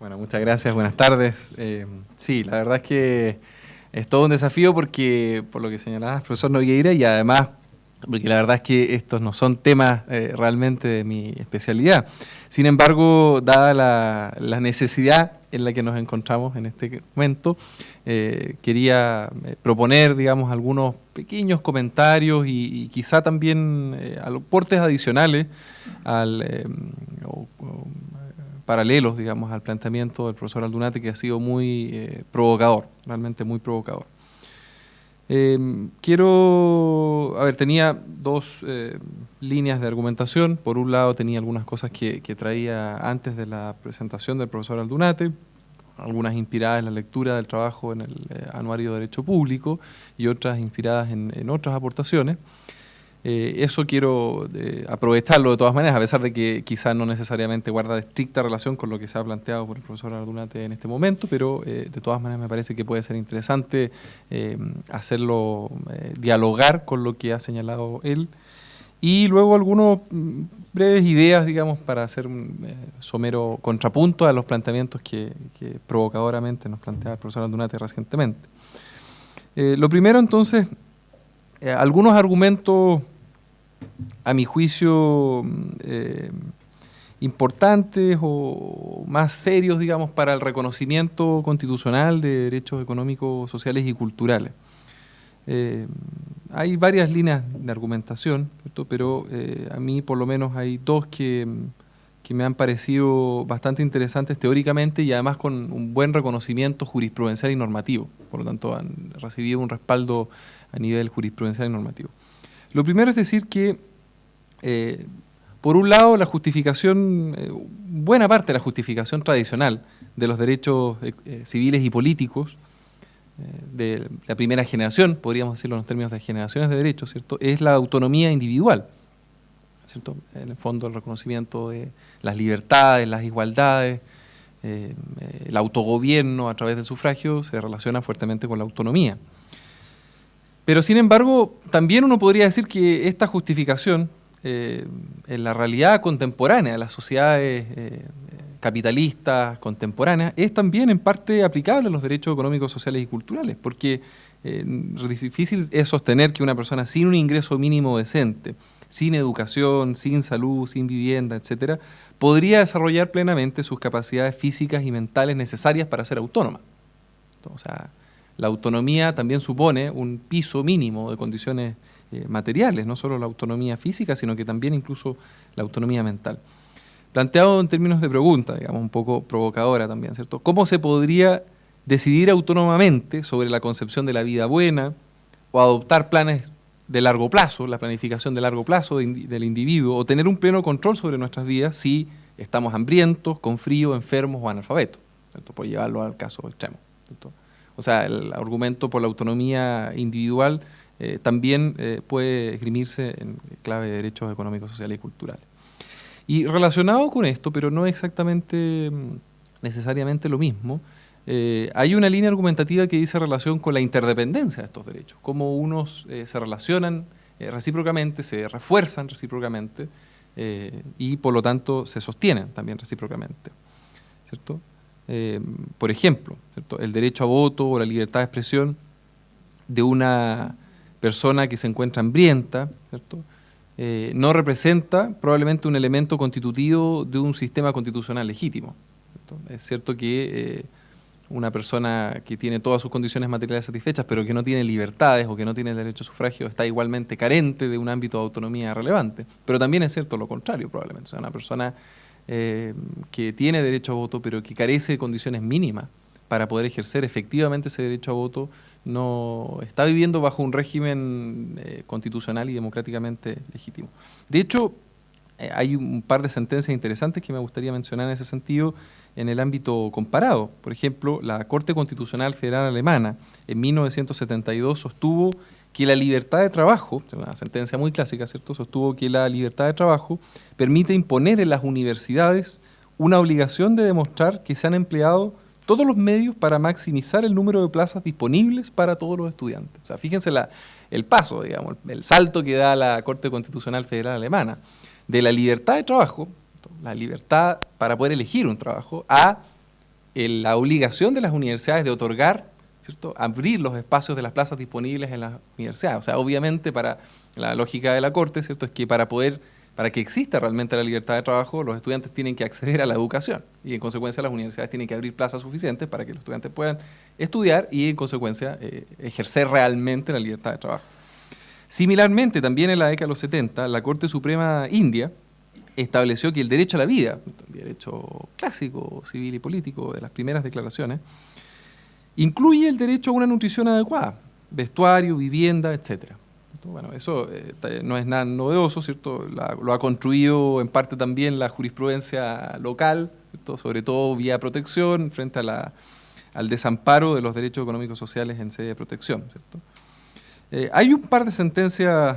Bueno, muchas gracias, buenas tardes. Sí, la verdad es que es todo un desafío porque, por lo que señalabas, profesor Nogueira, y además, porque la verdad es que estos no son temas realmente de mi especialidad. Sin embargo, dada la necesidad en la que nos encontramos en este momento, quería proponer, digamos, algunos pequeños comentarios y quizá también aportes adicionales o paralelos, digamos, al planteamiento del profesor Aldunate, que ha sido muy provocador, realmente muy provocador. Tenía dos líneas de argumentación. Por un lado tenía algunas cosas que traía antes de la presentación del profesor Aldunate, algunas inspiradas en la lectura del trabajo en el Anuario de Derecho Público y otras inspiradas en otras aportaciones. Eso quiero aprovecharlo de todas maneras, a pesar de que quizás no necesariamente guarda estricta relación con lo que se ha planteado por el profesor Aldunate en este momento, pero de todas maneras me parece que puede ser interesante hacerlo dialogar con lo que ha señalado él. Y luego algunas breves ideas, digamos, para hacer un somero contrapunto a los planteamientos que provocadoramente nos plantea el profesor Aldunate recientemente. Lo primero, entonces, algunos argumentos a mi juicio importantes o más serios, digamos, para el reconocimiento constitucional de derechos económicos, sociales y culturales. Hay varias líneas de argumentación, ¿cierto? Pero a mí por lo menos hay dos que me han parecido bastante interesantes teóricamente y además con un buen reconocimiento jurisprudencial y normativo. Por lo tanto, han recibido un respaldo a nivel jurisprudencial y normativo. Lo primero es decir que, por un lado, la justificación, buena parte de la justificación tradicional de los derechos civiles y políticos de la primera generación, podríamos decirlo en los términos de generaciones de derechos, ¿cierto?, es la autonomía individual, ¿cierto? En el fondo, el reconocimiento de las libertades, las igualdades, el autogobierno a través del sufragio se relaciona fuertemente con la autonomía. Pero sin embargo, también uno podría decir que esta justificación en la realidad contemporánea de las sociedades capitalistas contemporáneas es también en parte aplicable a los derechos económicos, sociales y culturales, porque difícil es sostener que una persona sin un ingreso mínimo decente, sin educación, sin salud, sin vivienda, etcétera, podría desarrollar plenamente sus capacidades físicas y mentales necesarias para ser autónoma. O sea, la autonomía también supone un piso mínimo de condiciones materiales, no solo la autonomía física, sino que también incluso la autonomía mental. Planteado en términos de pregunta, digamos, un poco provocadora también, ¿cierto? ¿Cómo se podría decidir autónomamente sobre la concepción de la vida buena o adoptar planes de largo plazo, la planificación de largo plazo del individuo, o tener un pleno control sobre nuestras vidas si estamos hambrientos, con frío, enfermos o analfabetos, ¿cierto?, por llevarlo al caso extremo, ¿cierto? O sea, el argumento por la autonomía individual también puede esgrimirse en clave de derechos económicos, sociales y culturales. Y relacionado con esto, pero no exactamente necesariamente lo mismo, hay una línea argumentativa que dice relación con la interdependencia de estos derechos, cómo unos se relacionan recíprocamente, se refuerzan recíprocamente y por lo tanto se sostienen también recíprocamente, ¿cierto? Por ejemplo, ¿cierto?, el derecho a voto o la libertad de expresión de una persona que se encuentra hambrienta, ¿cierto?, no representa probablemente un elemento constitutivo de un sistema constitucional legítimo, ¿cierto? Es cierto que una persona que tiene todas sus condiciones materiales satisfechas, pero que no tiene libertades o que no tiene derecho a sufragio, está igualmente carente de un ámbito de autonomía relevante. Pero también es cierto lo contrario, probablemente. O sea, una persona que tiene derecho a voto, pero que carece de condiciones mínimas para poder ejercer efectivamente ese derecho a voto, no está viviendo bajo un régimen constitucional y democráticamente legítimo. De hecho, hay un par de sentencias interesantes que me gustaría mencionar en ese sentido en el ámbito comparado. Por ejemplo, la Corte Constitucional Federal Alemana en 1972 sostuvo que la libertad de trabajo, una sentencia muy clásica, ¿cierto?, sostuvo que la libertad de trabajo permite imponer en las universidades una obligación de demostrar que se han empleado todos los medios para maximizar el número de plazas disponibles para todos los estudiantes. O sea, fíjense el paso, digamos, el salto que da la Corte Constitucional Federal Alemana, de la libertad de trabajo, la libertad para poder elegir un trabajo, a la obligación de las universidades de otorgar, ¿cierto?, abrir los espacios de las plazas disponibles en las universidades. O sea, obviamente para la lógica de la Corte, ¿cierto?, es que para que exista realmente la libertad de trabajo, los estudiantes tienen que acceder a la educación y en consecuencia las universidades tienen que abrir plazas suficientes para que los estudiantes puedan estudiar y en consecuencia ejercer realmente la libertad de trabajo. Similarmente, también en la década de los 70, la Corte Suprema India estableció que el derecho a la vida, el derecho clásico, civil y político de las primeras declaraciones, incluye el derecho a una nutrición adecuada, vestuario, vivienda, etcétera. Bueno, eso no es nada novedoso, ¿cierto? Lo ha construido en parte también la jurisprudencia local, ¿cierto?, sobre todo vía protección, frente al desamparo de los derechos económicos sociales en sede de protección, ¿cierto? Hay un par de sentencias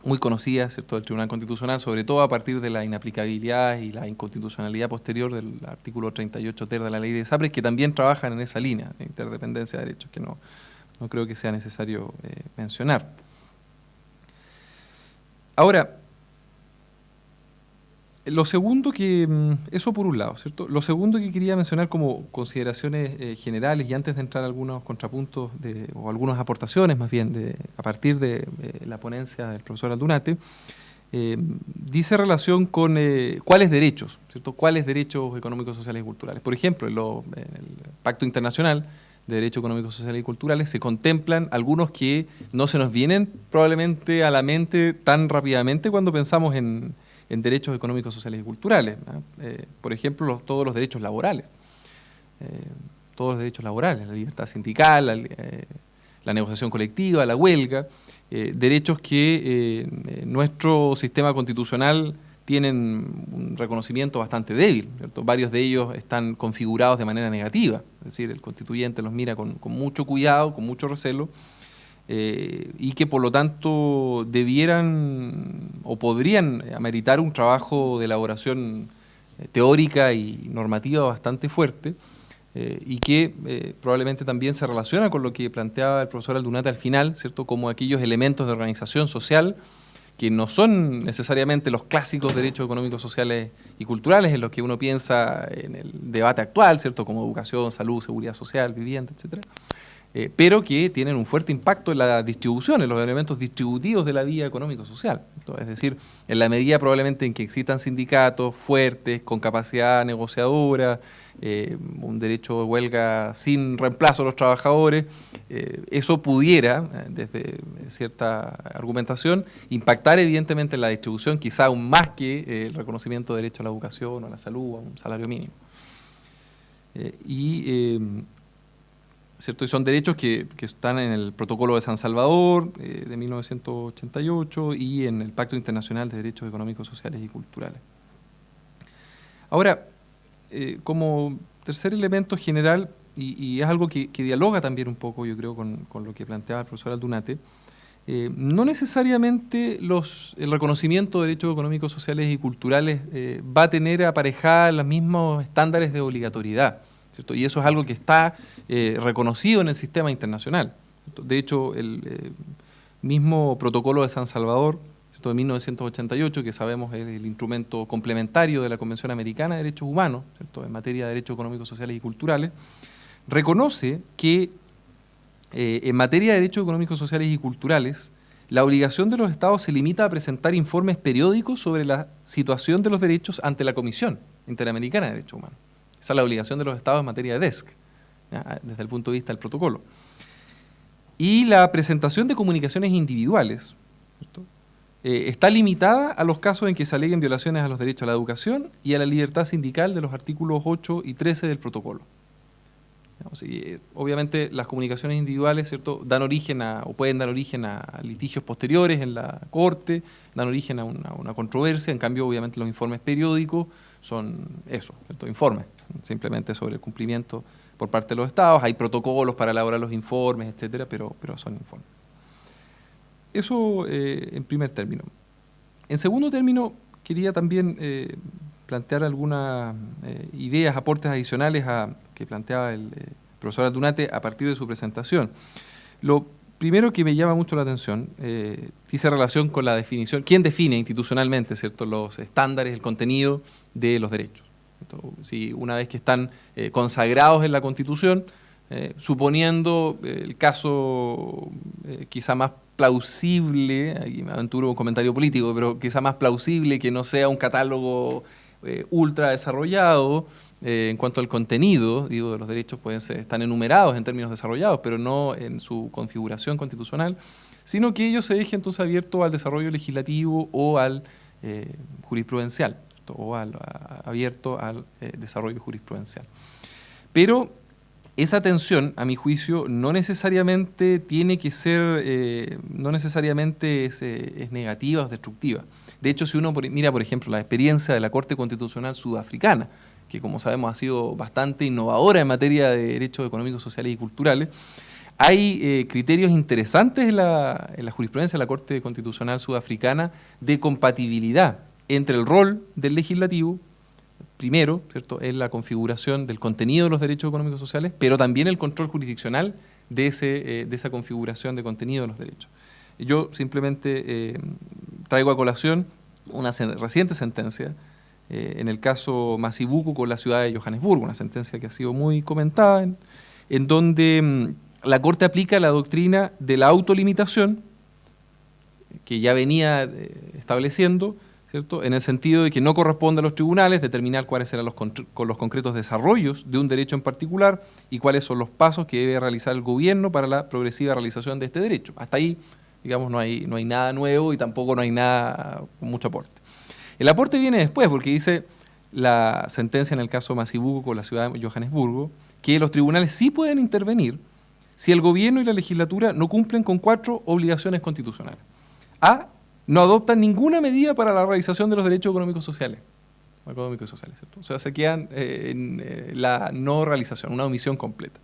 muy conocidas, ¿cierto?, del Tribunal Constitucional, sobre todo a partir de la inaplicabilidad y la inconstitucionalidad posterior del artículo 38 ter de la ley de SAPRES, que también trabajan en esa línea de interdependencia de derechos, que no creo que sea necesario mencionar. Ahora, lo segundo eso por un lado, ¿cierto? Lo segundo que quería mencionar como consideraciones generales y antes de entrar a algunos contrapuntos o algunas aportaciones más bien a partir de la ponencia del profesor Aldunate, dice relación con cuáles derechos, ¿cierto? Cuáles derechos económicos, sociales y culturales. Por ejemplo, en el Pacto Internacional de Derechos Económicos, Sociales y Culturales se contemplan algunos que no se nos vienen probablemente a la mente tan rápidamente cuando pensamos en derechos económicos, sociales y culturales, ¿no? Por ejemplo, todos los derechos laborales, la libertad sindical, la negociación colectiva, la huelga, derechos que nuestro sistema constitucional tienen un reconocimiento bastante débil, ¿cierto? Varios de ellos están configurados de manera negativa, es decir, el constituyente los mira con mucho cuidado, con mucho recelo, y que por lo tanto debieran o podrían ameritar un trabajo de elaboración teórica y normativa bastante fuerte, y que probablemente también se relaciona con lo que planteaba el profesor Aldunate al final, ¿cierto?, como aquellos elementos de organización social que no son necesariamente los clásicos derechos económicos, sociales y culturales en los que uno piensa en el debate actual, ¿cierto?, como educación, salud, seguridad social, vivienda, etcétera, pero que tienen un fuerte impacto en la distribución, en los elementos distributivos de la vida económico-social. Es decir, en la medida probablemente en que existan sindicatos fuertes, con capacidad negociadora, un derecho de huelga sin reemplazo a los trabajadores, eso pudiera, desde cierta argumentación, impactar evidentemente en la distribución, quizá aún más que el reconocimiento de derecho a la educación, o a la salud, o a un salario mínimo. ¿Cierto? Y son derechos que están en el Protocolo de San Salvador de 1988 y en el Pacto Internacional de Derechos Económicos, Sociales y Culturales. Ahora, como tercer elemento general, y es algo que dialoga también un poco, yo creo, con lo que planteaba el profesor Aldunate, no necesariamente el reconocimiento de derechos económicos, sociales y culturales va a tener aparejadas los mismos estándares de obligatoriedad, ¿cierto? Y eso es algo que está reconocido en el sistema internacional, ¿cierto? De hecho, el mismo Protocolo de San Salvador, ¿cierto?, de 1988, que sabemos es el instrumento complementario de la Convención Americana de Derechos Humanos, ¿cierto?, en materia de derechos económicos, sociales y culturales, reconoce que en materia de derechos económicos, sociales y culturales, la obligación de los Estados se limita a presentar informes periódicos sobre la situación de los derechos ante la Comisión Interamericana de Derechos Humanos. Esa es la obligación de los Estados en materia de DESC, ¿ya?, desde el punto de vista del protocolo. Y la presentación de comunicaciones individuales, ¿cierto?, está limitada a los casos en que se aleguen violaciones a los derechos a la educación y a la libertad sindical de los artículos 8 y 13 del protocolo. Obviamente las comunicaciones individuales, ¿cierto?, dan origen o pueden dar origen a litigios posteriores en la Corte, dan origen a una controversia. En cambio, obviamente los informes periódicos son eso, ¿cierto?, informes, simplemente sobre el cumplimiento por parte de los Estados. Hay protocolos para elaborar los informes, etcétera, pero son informes. Eso en primer término. En segundo término, quería también plantear algunas ideas, aportes adicionales que planteaba el profesor Aldunate a partir de su presentación. Lo primero que me llama mucho la atención dice relación con la definición, quién define institucionalmente, ¿cierto?, los estándares, el contenido de los derechos. Si una vez que están consagrados en la Constitución, suponiendo el caso quizá más plausible, aquí me aventuro un comentario político, pero quizá más plausible que no sea un catálogo ultra desarrollado en cuanto al contenido, digo, de los derechos pueden ser, están enumerados en términos desarrollados, pero no en su configuración constitucional, sino que ello se deje entonces abierto al desarrollo legislativo o al jurisprudencial, o abierto al desarrollo jurisprudencial. Pero esa tensión, a mi juicio, no necesariamente tiene que ser, no necesariamente es negativa o destructiva. De hecho, si uno mira, por ejemplo, la experiencia de la Corte Constitucional Sudafricana, que como sabemos ha sido bastante innovadora en materia de derechos económicos, sociales y culturales, hay criterios interesantes en la jurisprudencia de la Corte Constitucional Sudafricana de compatibilidad entre el rol del legislativo, primero, ¿cierto?, en la configuración del contenido de los derechos económicos sociales, pero también el control jurisdiccional de esa configuración de contenido de los derechos. Yo simplemente traigo a colación una reciente sentencia, en el caso Mazibuko con la ciudad de Johannesburgo, una sentencia que ha sido muy comentada, en donde la Corte aplica la doctrina de la autolimitación, que ya venía estableciendo, ¿cierto?, en el sentido de que no corresponde a los tribunales determinar cuáles serán los concretos desarrollos de un derecho en particular y cuáles son los pasos que debe realizar el gobierno para la progresiva realización de este derecho. Hasta ahí, digamos, no hay nada nuevo y tampoco no hay nada con mucho aporte. El aporte viene después, porque dice la sentencia en el caso Mazibuko con la ciudad de Johannesburgo, que los tribunales sí pueden intervenir si el gobierno y la legislatura no cumplen con 4 obligaciones constitucionales. A, no adoptan ninguna medida para la realización de los derechos económicos sociales. ¿Cierto? O sea, se quedan en la no realización, una omisión completa.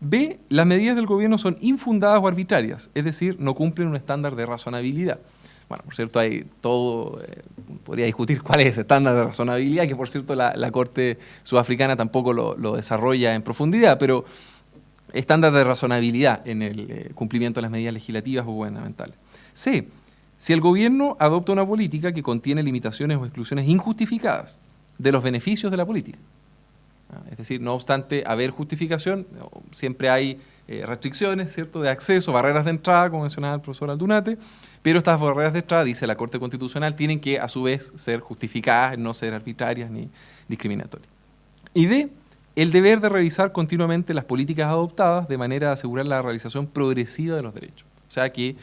B, las medidas del gobierno son infundadas o arbitrarias, es decir, no cumplen un estándar de razonabilidad. Bueno, por cierto, hay todo, podría discutir cuál es ese estándar de razonabilidad, que por cierto la Corte Sudafricana tampoco lo desarrolla en profundidad, pero estándar de razonabilidad en el cumplimiento de las medidas legislativas o gubernamentales. C, si el gobierno adopta una política que contiene limitaciones o exclusiones injustificadas de los beneficios de la política. Es decir, no obstante haber justificación, siempre hay restricciones, ¿cierto?, de acceso, barreras de entrada, como mencionaba el profesor Aldunate, pero estas barreras de entrada, dice la Corte Constitucional, tienen que a su vez ser justificadas, no ser arbitrarias ni discriminatorias. Y D, el deber de revisar continuamente las políticas adoptadas de manera de asegurar la realización progresiva de los derechos. O sea que,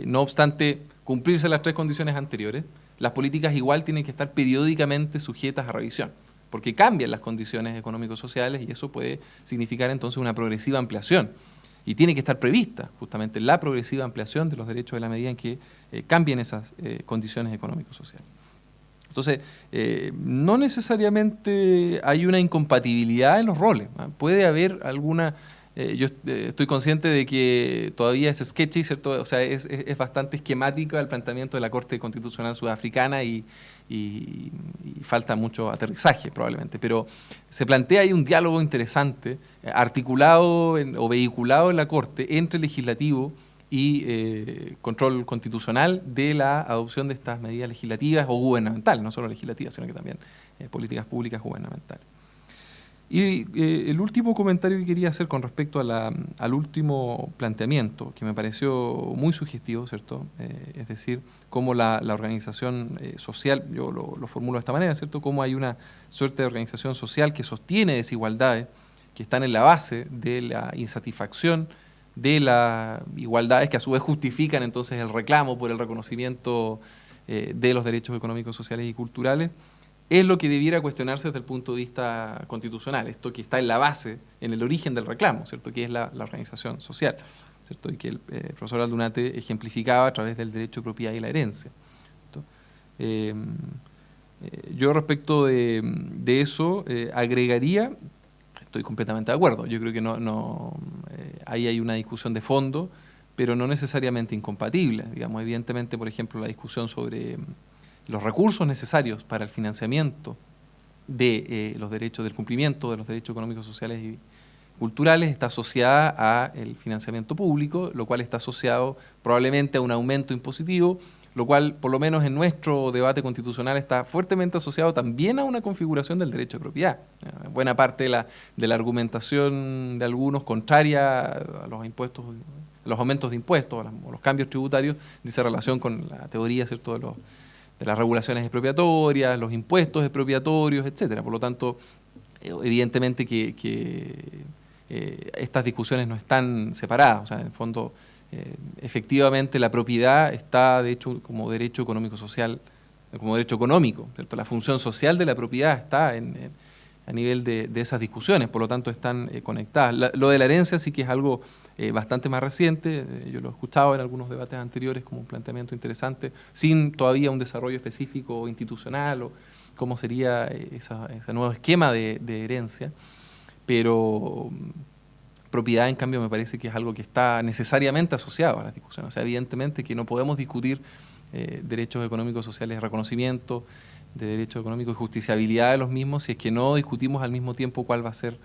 no obstante cumplirse las 3 condiciones anteriores, las políticas igual tienen que estar periódicamente sujetas a revisión, porque cambian las condiciones económico-sociales y eso puede significar entonces una progresiva ampliación. Y tiene que estar prevista justamente la progresiva ampliación de los derechos en la medida en que cambien esas condiciones económico-sociales. Entonces, no necesariamente hay una incompatibilidad en los roles, ¿no? Puede haber alguna... yo estoy consciente de que todavía es sketchy, ¿cierto? O sea, es bastante esquemático el planteamiento de la Corte Constitucional Sudafricana y falta mucho aterrizaje probablemente, pero se plantea ahí un diálogo interesante, articulado o vehiculado en la Corte entre legislativo y control constitucional de la adopción de estas medidas legislativas o gubernamentales, no solo legislativas, sino que también políticas públicas gubernamentales. Y el último comentario que quería hacer con respecto al último planteamiento, que me pareció muy sugestivo, ¿cierto? Es decir, cómo la organización social, yo lo formulo de esta manera, ¿cierto? Cómo hay una suerte de organización social que sostiene desigualdades que están en la base de la insatisfacción de las igualdades que a su vez justifican entonces el reclamo por el reconocimiento de los derechos económicos, sociales y culturales. Es lo que debiera cuestionarse desde el punto de vista constitucional, esto que está en la base, en el origen del reclamo, ¿cierto?, que es la organización social, ¿cierto?, y que el profesor Aldunate ejemplificaba a través del derecho de propiedad y la herencia. Yo respecto de eso agregaría, estoy completamente de acuerdo, yo creo que ahí hay una discusión de fondo, pero no necesariamente incompatible. Digamos, evidentemente, por ejemplo, la discusión sobre los recursos necesarios para el financiamiento de los derechos, del cumplimiento de los derechos económicos, sociales y culturales está asociada al financiamiento público, lo cual está asociado probablemente a un aumento impositivo, lo cual, por lo menos en nuestro debate constitucional, está fuertemente asociado también a una configuración del derecho de propiedad. Buena parte de la argumentación de algunos contraria a los impuestos, a los aumentos de impuestos, o los cambios tributarios, dice relación con la teoría, ¿cierto?, de las regulaciones expropiatorias, los impuestos expropiatorios, etcétera. Por lo tanto, evidentemente que estas discusiones no están separadas. O sea, en el fondo, efectivamente la propiedad está, de hecho, como derecho económico-social, como derecho económico, ¿cierto? La función social de la propiedad está a nivel de esas discusiones, por lo tanto están conectadas. Lo de la herencia sí que es algo bastante más reciente, yo lo he escuchado en algunos debates anteriores como un planteamiento interesante, sin todavía un desarrollo específico institucional o cómo sería ese nuevo esquema de herencia, pero propiedad, en cambio, me parece que es algo que está necesariamente asociado a las discusiones. O sea, evidentemente que no podemos discutir derechos económicos sociales de reconocimiento, de derechos económicos y justiciabilidad de los mismos, si es que no discutimos al mismo tiempo cuál va a ser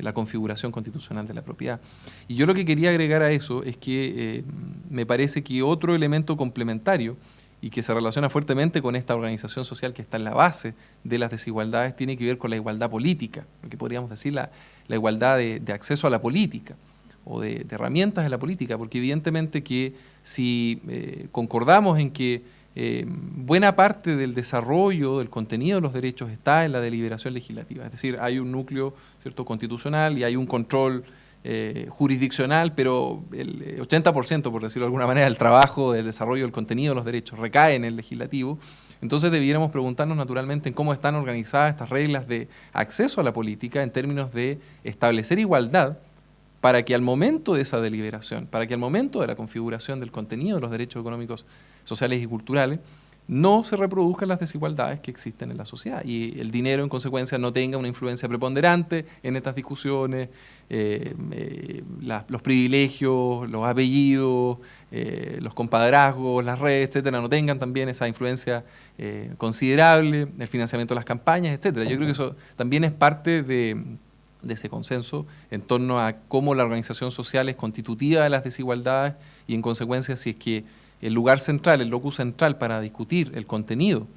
la configuración constitucional de la propiedad. Y yo lo que quería agregar a eso es que me parece que otro elemento complementario y que se relaciona fuertemente con esta organización social que está en la base de las desigualdades tiene que ver con la igualdad política, lo que podríamos decir la igualdad de acceso a la política o de herramientas de la política, porque evidentemente que si concordamos en que buena parte del desarrollo del contenido de los derechos está en la deliberación legislativa, es decir, hay un núcleo, ¿cierto?, constitucional y hay un control jurisdiccional, pero el 80%, por decirlo de alguna manera, del trabajo del desarrollo del contenido de los derechos recae en el legislativo. Entonces debiéramos preguntarnos naturalmente en cómo están organizadas estas reglas de acceso a la política en términos de establecer igualdad para que al momento de esa deliberación, para que al momento de la configuración del contenido de los derechos económicos, sociales y culturales, no se reproduzcan las desigualdades que existen en la sociedad y el dinero en consecuencia no tenga una influencia preponderante en estas discusiones, los privilegios, los apellidos, los compadrazgos, las redes, etcétera, no tengan también esa influencia considerable, el financiamiento de las campañas, etcétera. Yo creo que eso también es parte de ese consenso en torno a cómo la organización social es constitutiva de las desigualdades y en consecuencia si es que el lugar central, el locus central para discutir el contenido,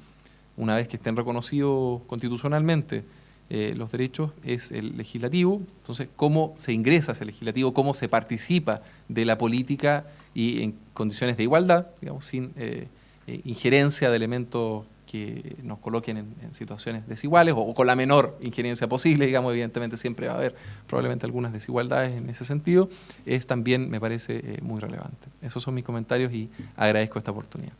una vez que estén reconocidos constitucionalmente los derechos, es el legislativo. Entonces, ¿cómo se ingresa a ese legislativo? ¿Cómo se participa de la política y en condiciones de igualdad, digamos, sin injerencia de elementos que nos coloquen en situaciones desiguales o con la menor injerencia posible, digamos, evidentemente siempre va a haber probablemente algunas desigualdades en ese sentido, es también, me parece, muy relevante. Esos son mis comentarios y agradezco esta oportunidad.